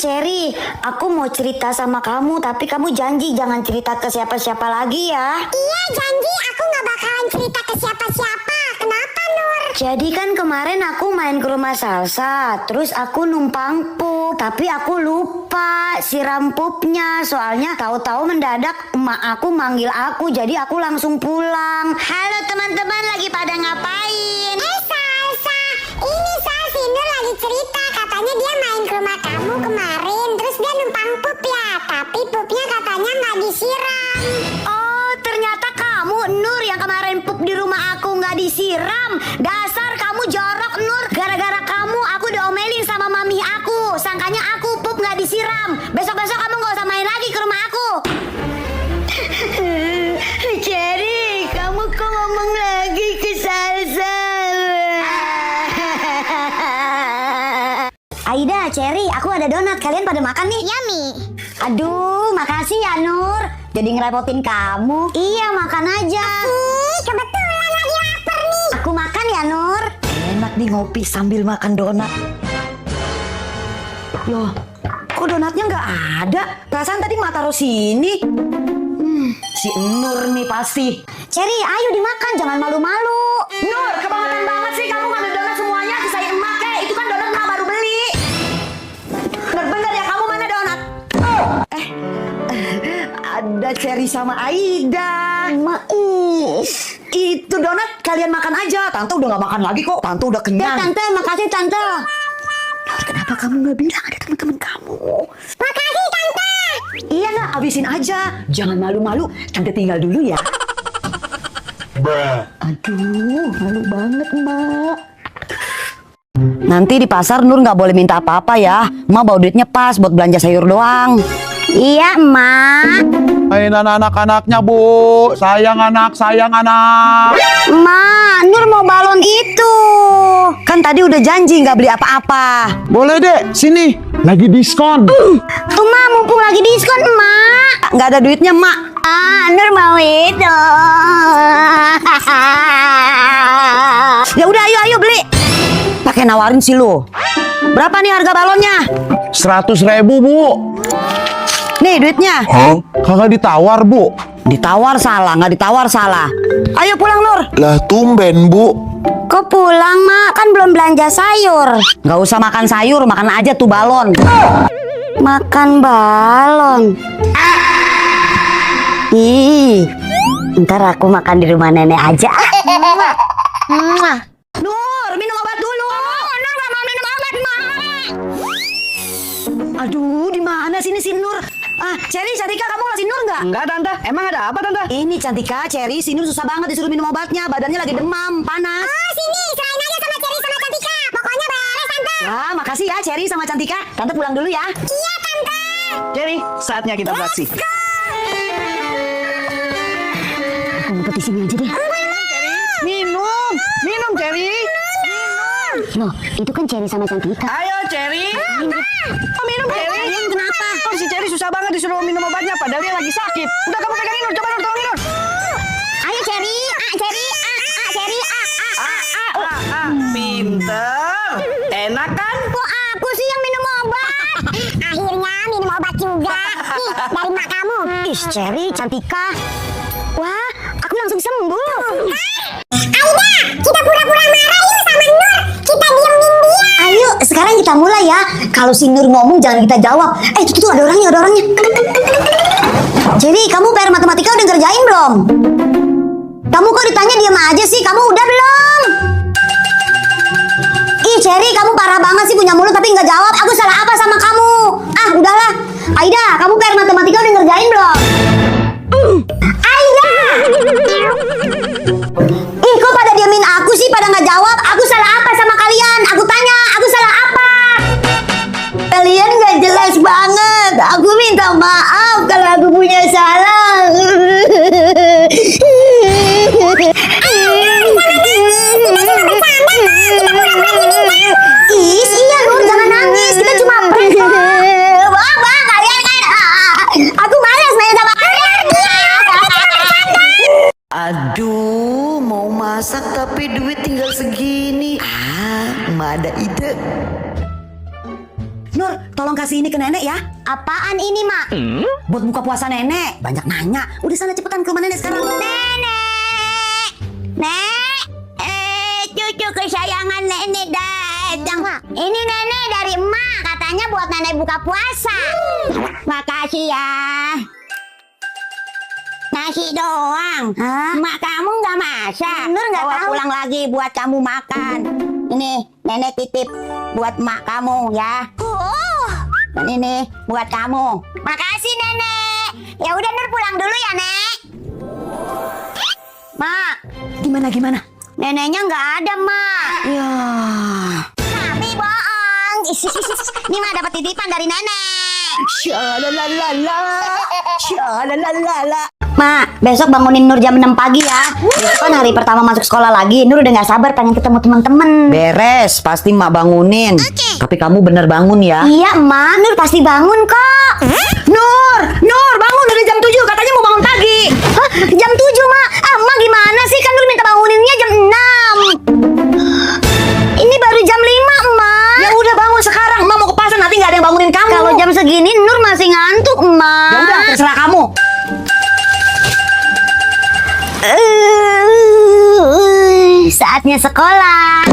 Cherry, aku mau cerita sama kamu, tapi kamu janji jangan cerita ke siapa-siapa lagi ya. Iya, janji aku nggak bakalan cerita ke siapa-siapa. Kenapa, Nur? Jadi kan kemarin aku main ke rumah Salsa, terus aku numpang pup, tapi aku lupa siram pupnya. Soalnya tahu-tahu mendadak emak aku manggil aku, jadi aku langsung pulang. Halo teman-teman, lagi pada ngapain? Salsa, ini si Nur lagi cerita. Katanya dia main ke rumah kamu kemarin, terus dia numpang pup ya. Tapi pupnya katanya nggak disiram. Oh, ternyata kamu Nur yang kemarin pup di rumah aku nggak disiram. Dasar kamu jorok Nur. Gara-gara kamu aku diomelin sama mami aku. Sangkanya aku pup nggak disiram. Besok-besok kamu nggak usah main lagi ke rumah aku. Cherry, kamu kok ngomong lagi ke Salsa? Aida, Cherry, aku ada donat. Kalian pada makan nih? Yummy. Aduh, makasih ya Nur. Jadi ngerepotin kamu. Iya, makan aja. Kebetulan lagi lapar nih. Aku makan ya Nur. Enak nih ngopi sambil makan donat. Loh, kok donatnya nggak ada? Perasaan tadi mak taruh sini. Si Nur nih pasti. Cherry, ayo dimakan, jangan malu-malu. Nur, kebangetan banget sih kamu ngambil donat semuanya. Sisain emak kek, itu kan donat emak baru beli. Bener-bener ya, kamu mana donat? Ada Cherry sama Aida. Mais. Itu donat kalian makan aja. Tante udah gak makan lagi kok. Tante udah kenyang. Ya Tante, makasih Tante. Nur, kenapa kamu gak bilang ada teman-teman kamu? Makasih, Tante. Iya nak, habisin aja. Jangan malu-malu. Tante tinggal dulu ya. Aduh, malu banget Mbak. Nanti di pasar Nur nggak boleh minta apa-apa ya. Emak bawa duitnya pas buat belanja sayur doang. Iya Emak. Mainan anak-anaknya Bu, sayang anak, sayang anak. Emak, Nur mau balon itu. Kan tadi udah janji nggak beli apa-apa. Boleh deh, sini, lagi diskon. Tuh Mak, mumpung lagi diskon Emak. Nggak ada duitnya Mak. Nur mau itu. Ya udah, ayo beli. Pakai nawarin sih lu. Berapa nih harga balonnya? 100.000 Bu. Nih duitnya. Hah? Kagak ditawar Bu. Ditawar salah, nggak ditawar salah. Ayo pulang Nur. Lah tumben Bu. Kok pulang Mak? Kan belum belanja sayur. Nggak usah makan sayur, makan aja tuh balon. Makan balon. Ih, ntar aku makan di rumah nenek aja. Nur, minum obat dulu. Nur nggak mau minum obat, Mak. Aduh, di mana sini si Nur? Cherry, Cantika, kamu ngasih Nur nggak? Enggak, Tante. Emang ada apa, Tante? Ini Cantika, Cherry, si Nur susah banget disuruh minum obatnya. Badannya lagi demam, panas. Oh, sini, serain aja sama Cherry sama Cantika. Pokoknya beres, Tante. Wah, makasih ya Cherry sama Cantika. Tante pulang dulu ya. Iya, Tante. Cherry, saatnya kita beraksi. Aku ngumpet di sini aja deh. Minum, minum Cherry. Loh, itu kan Cherry sama Cantika. Ayo Cherry. Oh, minum Cherry. Kenapa? Oh, si Cherry susah banget disuruh minum obatnya, padahal dia lagi sakit. Udah kamu pegangin Nur, coba Nur, tolongin Nur. Ayo Cherry, Cherry, Cherry, Pinter. Enak kan? Kok aku sih yang minum obat? Akhirnya minum obat juga. Nih, dari mak kamu. Ih, Cherry, Cantika. Wah, aku langsung sembuh. Aida, kita pura-pura marah yuk sama Nur. Kita diemin dia. Ayo, sekarang kita mulai ya. Kalau si Nur ngomong jangan kita jawab. Itu ada orangnya, ada orangnya. Jadi, kamu PR matematika udah ngerjain belum? Kamu kok ditanya diam aja sih? Kamu udah belum? Ih, Cherry, kamu parah banget sih punya mulut tapi nggak jawab. Aku salah apa sama kamu? Udahlah. Aida, kamu PR matematika udah ngerjain belum? Aida! Ih, kok pada diamin aku sih? Pada nggak jawab? Aku salah apa sama kalian? Aku tanya, aku salah apa? Kalian nggak jelas banget. Aku minta maaf kalau aku punya salah. Iya Nur, jangan nangis. Kita cuma Bang, kalian kan. Aku malas main sama kalian. Aduh, mau masak tapi duit tinggal segini. Emak ada ide. Nur, tolong kasih ini ke nenek ya. Apaan ini, Mak? Buat buka puasa nenek. Banyak nanya. Udah sana cepetan ke rumah nenek sekarang. Nenek! Nek! Cucu kesayangan nenek datang. Ini nenek dari emak. Katanya buat nenek buka puasa. Makasih ya. Nasi doang. Hah? Mak kamu nggak masak. Nur nggak Bawa tahu. pulang lagi buat kamu makan. Ini nenek titip buat mak kamu ya. Dan ini buat kamu. Makasih nenek. Ya udah Nur pulang dulu ya nek. Mak, Gimana? neneknya nggak ada mak. Ya. Tapi bohong. Ini mah dapat titipan dari nenek. Shalalalala. Mak, besok bangunin Nur jam 6 pagi ya. Besok kan hari pertama masuk sekolah lagi. Nur udah gak sabar pengen ketemu teman-teman. Beres, pasti Mak bangunin. Tapi kamu bener bangun ya. Iya emak, Nur pasti bangun kok. Nur bangun udah jam 7. Katanya mau bangun pagi. Hah, jam 7 mak. Mak gimana sih, kan Nur minta banguninnya jam 6. Ini baru jam 5 emak. Ya udah bangun sekarang. Mak mau ke pasar, nanti gak ada yang bangunin kamu. Kalau jam segini Nur masih ngantuk emak. Ya udah terserah kamu. Saatnya sekolah.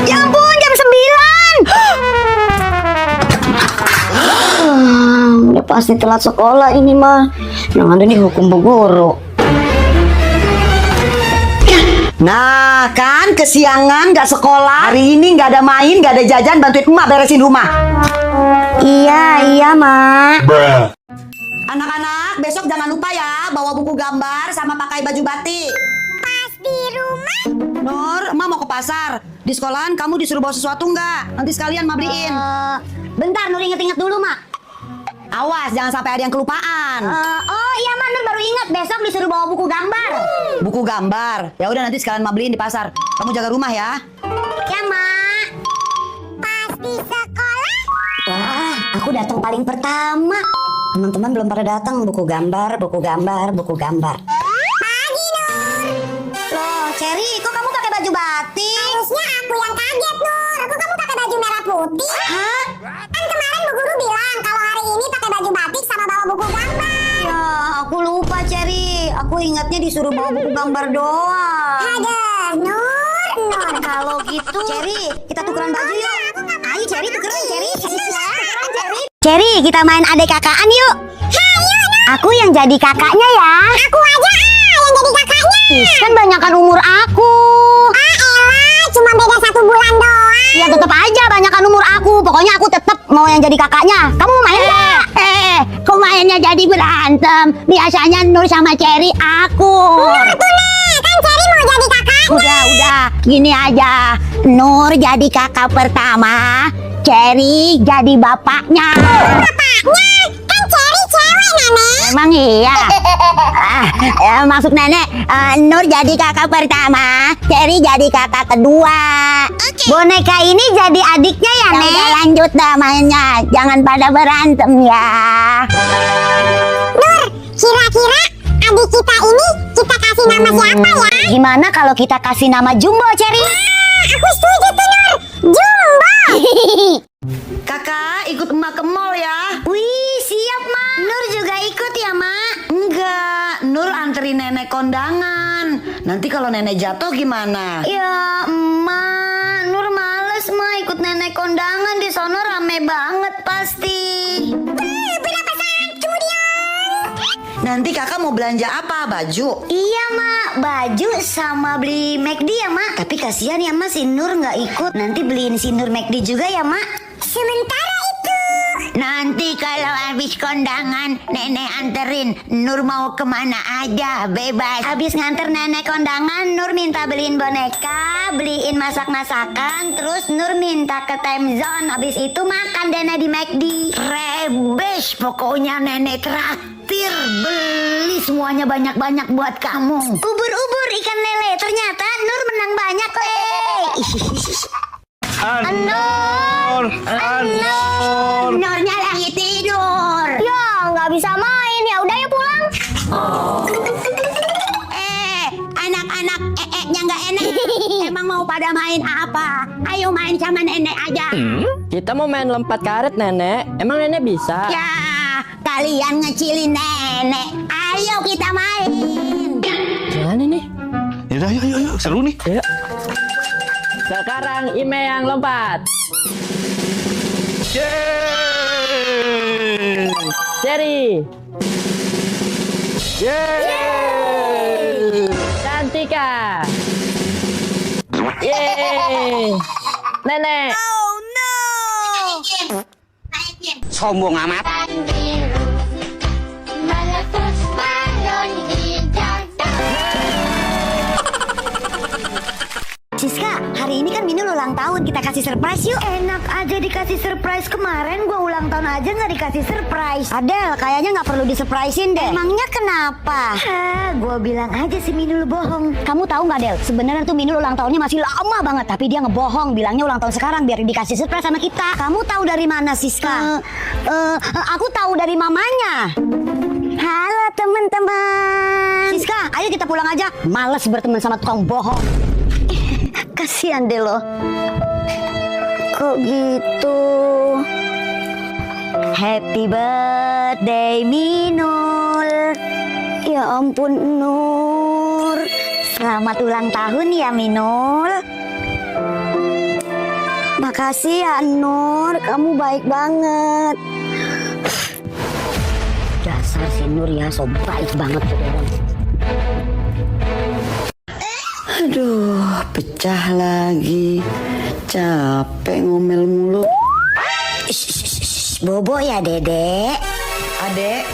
Ya ampun, jam 9. Udah pasti telat sekolah ini mah. Yang ada nih hukum bu guru. Nah kan kesiangan gak sekolah. Hari ini gak ada main, gak ada jajan. Bantuin emak beresin rumah. Iya mak. Anak-anak besok jangan lupa ya bawa buku gambar sama pakai baju batik. Pas di rumah. Nur, emak mau ke pasar. Di sekolahan kamu disuruh bawa sesuatu nggak? Nanti sekalian emak beliin. Bentar Nur inget-inget dulu mak. Awas jangan sampai ada yang kelupaan. Oh iya mak, Nur baru ingat besok disuruh bawa buku gambar. Buku gambar. Ya udah nanti sekalian emak beliin di pasar. Kamu jaga rumah ya. Ya mak. Pas di sekolah. Wah, aku datang paling pertama. Teman-teman belum pada datang. Buku gambar. Pagi Nur. Loh Cherry, kok kamu pakai baju batik? Harusnya aku yang kaget Nur. Kok kamu pakai baju merah putih? Hah? Kan kemarin bu guru bilang kalau hari ini pakai baju batik sama bawa buku gambar. Ya aku lupa Cherry. Aku ingatnya disuruh bawa buku gambar doang. Aduh, Nur. Kalau gitu Cherry kita tukeran baju yuk. Ayo Cherry tukeran Cherry. Cherry, kita main adek kakaan yuk. Aku yang jadi kakaknya ya. Aku aja yang jadi kakaknya. Kan banyakan umur aku. Elah, cuma beda 1 bulan doang. Ya tetep aja banyakan umur aku. Pokoknya aku tetep mau yang jadi kakaknya. Kamu mau main nggak? Kok mainnya jadi berantem? Biasanya Nur sama Cherry aku. Nur tuh nih, kan Cherry mau jadi kakaknya. Udah, gini aja. Nur jadi kakak pertama. Cherry jadi bapaknya. Bapaknya? Kan Cherry cewek, Nenek. Emang iya? Maksud Nenek, Nur jadi kakak pertama, Cherry jadi kakak kedua. Boneka ini jadi adiknya ya, Nek? Udah lanjut dah mainnya. Jangan pada berantem ya. Nur, kira-kira adik kita ini kita kasih nama siapa ya? Gimana kalau kita kasih nama Jumbo, Cherry? Aku setuju tuh, Nur. Jumbo. Kakak ikut emak ke mall ya. Wih, siap, Mak. Nur juga ikut ya, Mak? Enggak, Nur anterin nenek kondangan. Nanti kalau nenek jatuh gimana? Ya, Emak. Nur males, Mak, ikut nenek kondangan. Di sono rame banget pasti. Berapa saat kemudian? Nanti kakak mau belanja apa? Baju? Iya, Mak. Baju sama beli McD ya, Mak. Tapi kasihan ya, Mak, si Nur nggak ikut. Nanti beliin si Nur McD juga ya, Mak. Sementara itu. Nanti kalau habis kondangan, nenek anterin. Nur mau kemana aja, bebas. Habis nganter nenek kondangan, Nur minta beliin boneka, beliin masak-masakan, terus Nur minta ke time zone. Habis itu makan deh di McD. Rebes, pokoknya nenek traktir. Beli semuanya banyak-banyak buat kamu. Ubur-ubur ikan lele, ternyata Nur menang banyak, Anur, Nurnya lagi tidur. Ya, nggak bisa main. Ya udah ya pulang. Anak-anak nya nggak enak. Emang mau pada main apa? Ayo main sama nenek aja. Kita mau main lompat karet, Nenek. Emang Nenek bisa? Ya, kalian ngecilin nenek. Ayo kita main. Gimana nih? Yaudah, yuk, seru nih. Ayo. Sekarang Ime yang lompat. Yeay! Cherry. Yeay! Cantika. Yeay. Nenek. Sombong amat. Siska, hari ini kan Minul ulang tahun, kita kasih surprise yuk. Enak aja dikasih surprise. Kemarin gua ulang tahun aja nggak dikasih surprise. Adel, kayaknya nggak perlu disurprisein deh. Emangnya kenapa? Gua bilang aja si Minul bohong. Kamu tahu nggak Del? Sebenarnya tuh Minul ulang tahunnya masih lama banget, tapi dia ngebohong, bilangnya ulang tahun sekarang biar dikasih surprise sama kita. Kamu tahu dari mana Siska? Aku tahu dari mamanya. Halo teman-teman. Siska, ayo kita pulang aja. Males berteman sama tukang bohong. Kasihan deh lo. Kok gitu? Happy birthday Minul. Ya ampun Nur. Selamat ulang tahun ya Minul. Makasih ya Nur, kamu baik banget. Dasar si Nur ya, so baik banget tuh orang. Aduh, pecah lagi. Capek ngomel mulu. Bobo ya Dedek. Adek,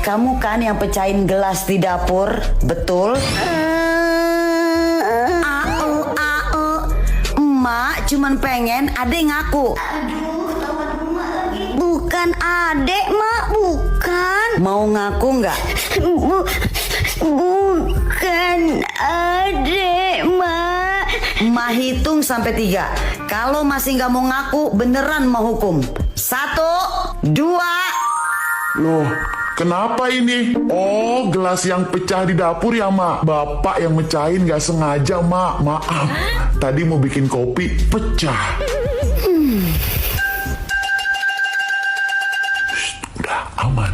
kamu kan yang pecahin gelas di dapur, betul? Emak cuman pengen adek ngaku. Bukan adek mak, bukan. Mau ngaku nggak? Bukan adek mak. Emak hitung sampai 3. Kalau masih nggak mau ngaku, beneran mau hukum. 1, 2. Loh, kenapa ini? Oh, gelas yang pecah di dapur ya, Mak. Bapak yang mecahin gak sengaja, Mak. Maaf. Tadi mau bikin kopi, pecah. Shh, udah, aman.